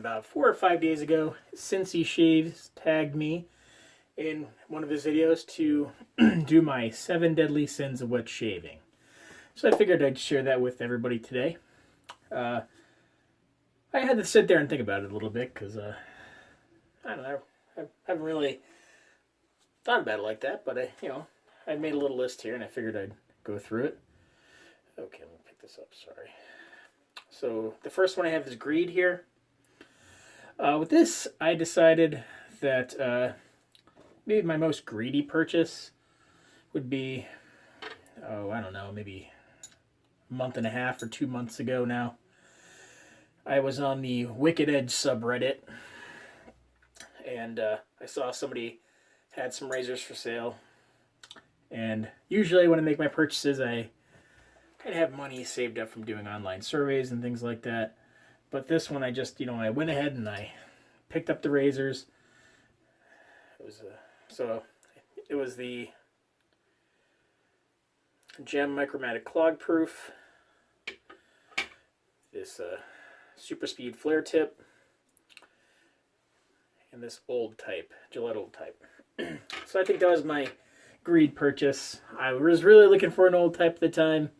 about 4 or 5 days ago, Cincy Shaves tagged me in one of his videos to do my 7 deadly sins of wet shaving. So I figured I'd share that with everybody today. I had to sit there and think about it a little bit because, I don't know, I haven't really thought about it like that, but I made a little list here and I figured I'd go through it. Okay, let me pick this up, sorry. So the first one I have is greed here. With this, I decided that maybe my most greedy purchase would be, I don't know, maybe a month and a half or 2 months ago now. I was on the Wicked Edge subreddit, and I saw somebody had some razors for sale. And usually when I make my purchases, I kind of have money saved up from doing online surveys and things like that. But this one, I just, I went ahead and I picked up the razors. It was the Gem Micromatic Clog Proof, this Super Speed Flare Tip, and this old type, Gillette old type. So I think that was my greed purchase. I was really looking for an old type at the time,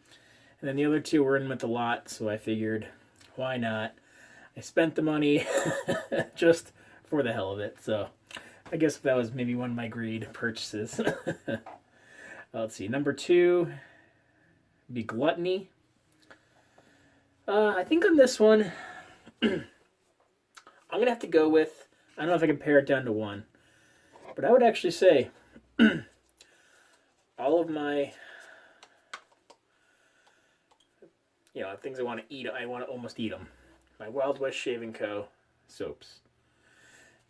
and then the other two were in with a lot, so I figured, why not? I spent the money just for the hell of it, so I guess that was maybe one of my greed purchases. Let's see, number 2 would be gluttony. I think on this one, I'm going to have to go with, I don't know if I can pare it down to 1, but I would actually say all of my, things I want to eat, I want to almost eat them. My Wild West Shaving Co. soaps.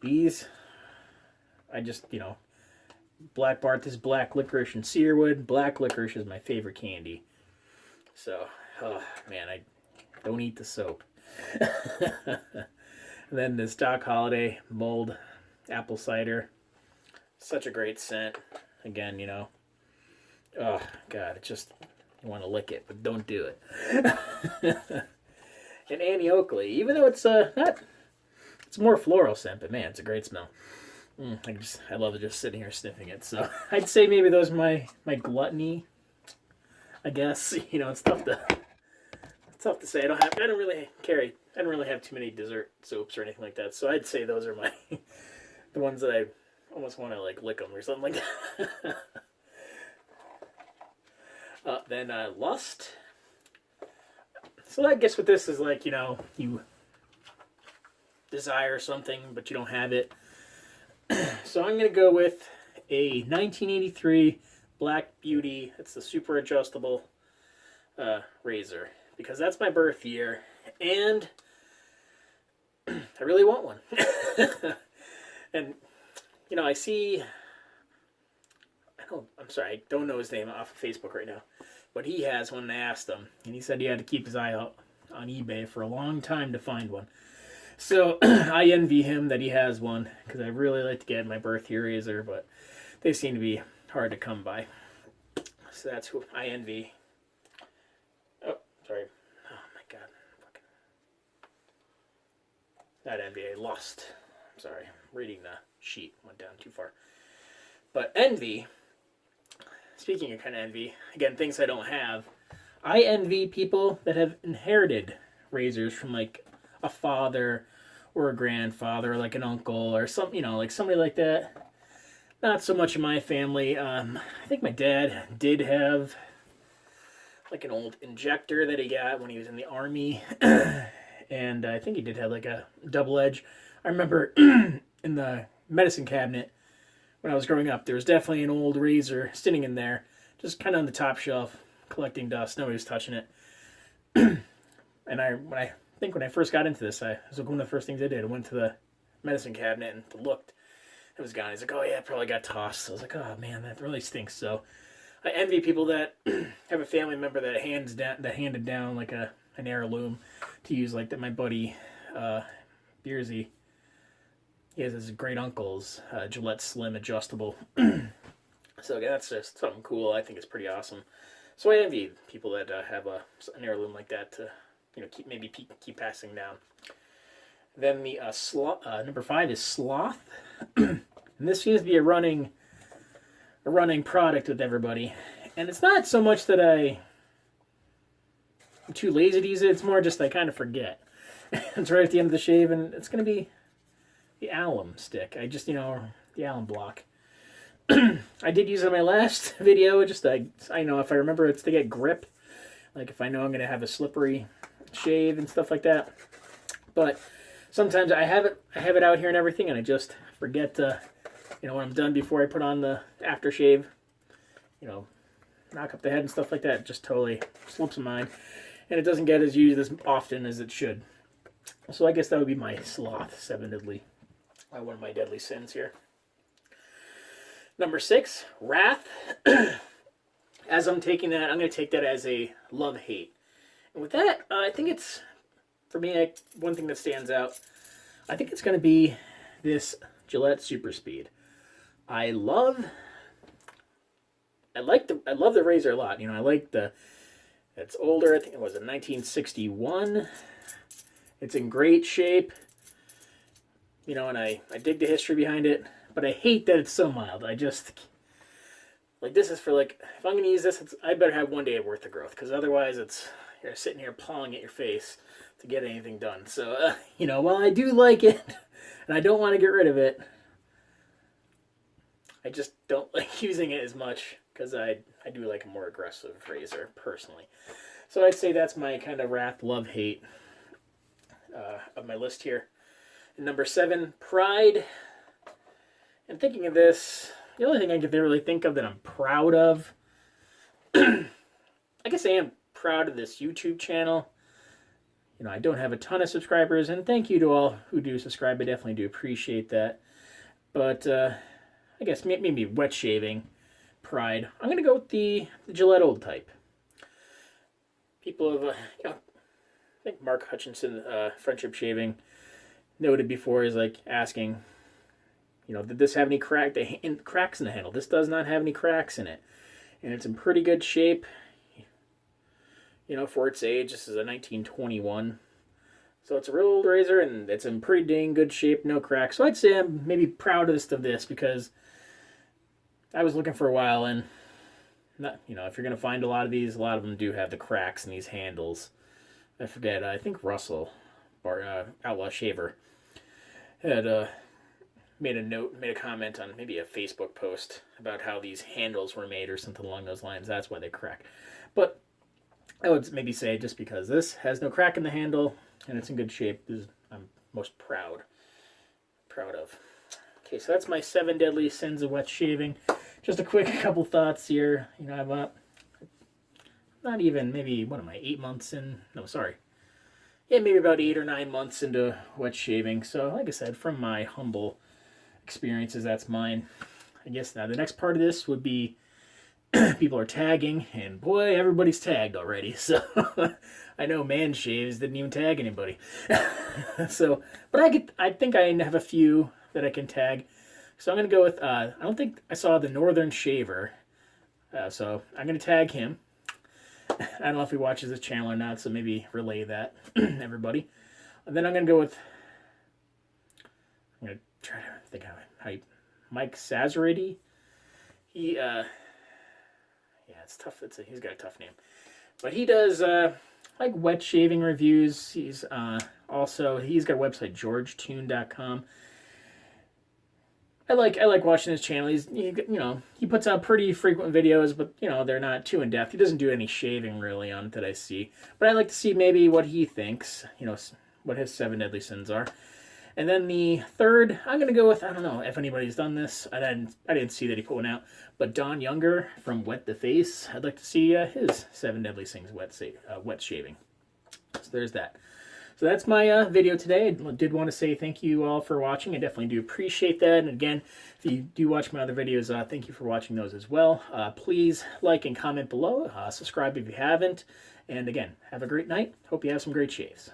These, I just, Black Barth's Black Licorice and Cedarwood. Black Licorice is my favorite candy. So, oh man, I don't eat the soap. And then this Doc Holiday Mulled Apple Cider. Such a great scent. Again, oh God, it's just, you want to lick it, but don't do it. And Annie Oakley, even though it's it's more floral scent, but man, it's a great smell. I love it just sitting here sniffing it. So I'd say maybe those are my gluttony. I guess it's tough to say. I don't really have too many dessert soaps or anything like that. So I'd say those are the ones that I almost want to lick them or something like that. Then lust. So I guess what this is you desire something but you don't have it. So I'm going to go with a 1983 Black Beauty. It's the super adjustable razor because that's my birth year and I really want one. And I see, I don't know his name off of Facebook right now, but he has one and I asked him and he said he had to keep his eye out on eBay for a long time to find one. So I envy him that he has one because I really like to get my birth year razor, but they seem to be hard to come by. So that's who I envy. Oh, sorry. Oh my God. Not envy, I lust. I'm sorry. Reading the sheet went down too far. But envy, speaking of kind of envy, again, things I don't have, I envy people that have inherited razors from a father or a grandfather or an uncle or something, somebody like that. Not so much in my family. I think my dad did have an old injector that he got when he was in the army. And I think he did have a double edge. I remember in the medicine cabinet when I was growing up, there was definitely an old razor sitting in there, just kind of on the top shelf, collecting dust. Nobody was touching it. And when I first got into this, it was one of the first things I did. I went to the medicine cabinet and looked. It was gone. He's like, oh yeah, it probably got tossed. So I was like, oh man, that really stinks. So I envy people that have a family member that handed down an heirloom to use that. My buddy Beersy, he has his great uncle's Gillette Slim adjustable. So again, that's just something cool. I think it's pretty awesome. So I envy people that have an heirloom like that to keep passing down. Then the number 5 is sloth, and this seems to be a running product with everybody. And it's not so much that I'm too lazy to use it. It's more just I kind of forget. It's right at the end of the shave, and it's going to be the alum stick. I just, the alum block. I did use it in my last video. Just I know if I remember, it's to get grip. Like if I know I'm going to have a slippery shave and stuff like that. But sometimes I have it out here and everything, and I just forget to, when I'm done before I put on the aftershave, knock up the head and stuff like that. It just totally slips my mind, and it doesn't get as used as often as it should. So I guess that would be my sloth 7 deadly, one of my deadly sins here. Number 6, wrath. As I'm taking that, I'm going to take that as a love-hate. And with that, I think it's, for me, one thing that stands out, I think it's going to be this Gillette Super Speed. I love the razor a lot. I like it's older. I think it was a 1961. It's in great shape. And I dig the history behind it, but I hate that it's so mild. I just, this is for if I'm going to use this, I better have 1 day worth of growth, because otherwise you're sitting here pawing at your face to get anything done. So, while I do like it, and I don't want to get rid of it, I just don't like using it as much, because I do like a more aggressive razor, personally. So I'd say that's my kind of wrath, love, hate of my list here. And number 7, pride. And thinking of this, the only thing I can really think of that I'm proud of, I guess I am proud of this YouTube channel. I don't have a ton of subscribers, and thank you to all who do subscribe. I definitely do appreciate that. But I guess maybe wet shaving, pride. I'm going to go with the Gillette old type. People have, I think Mark Hutchinson, Friendship Shaving, noted before, is asking, did this have any cracks in the handle? This does not have any cracks in it. And it's in pretty good shape. For its age. This is a 1921. So it's a real old razor, and it's in pretty dang good shape, no cracks. So I'd say I'm maybe proudest of this, because I was looking for a while, and not, if you're going to find a lot of these, a lot of them do have the cracks in these handles. I forget, I think Russell, Outlaw Shaver, had made a comment on maybe a Facebook post about how these handles were made or something along those lines. That's why they crack. But I would maybe say, just because this has no crack in the handle and it's in good shape, I'm most proud of. Okay, so that's my 7 deadly sins of wet shaving. Just a quick couple thoughts here. I'm not even, maybe, what am I, 8 months in? No, sorry. Yeah, maybe about 8 or 9 months into wet shaving. So, like I said, from my humble experiences, that's mine. I guess now the next part of this would be people are tagging, and boy, everybody's tagged already. So I know Man Shaves didn't even tag anybody. So, but I think I have a few that I can tag. So I'm gonna go with I don't think I saw the Northern Shaver, so I'm gonna tag him. I don't know if he watches this channel or not, so maybe relay that, everybody. And then I'm gonna go with, I'm gonna try to think how Mike Szorady. He yeah, it's tough. He's got a tough name, but he does like wet shaving reviews. He's also, he's got a website, georgetune.com. I like watching his channel. He puts out pretty frequent videos, but they're not too in depth. He doesn't do any shaving really on it that I see. But I like to see maybe what he thinks. What his 7 deadly sins are. And then the third, I'm gonna go with, I don't know if anybody's done this. I didn't see that he put one out, but Don Younger from Wet the Face. I'd like to see his 7 deadly sins wet shaving. So there's that. So that's my video today. I did want to say thank you all for watching. I definitely do appreciate that. And again, if you do watch my other videos, thank you for watching those as well. Please like and comment below. Subscribe if you haven't. And again, have a great night. Hope you have some great shaves.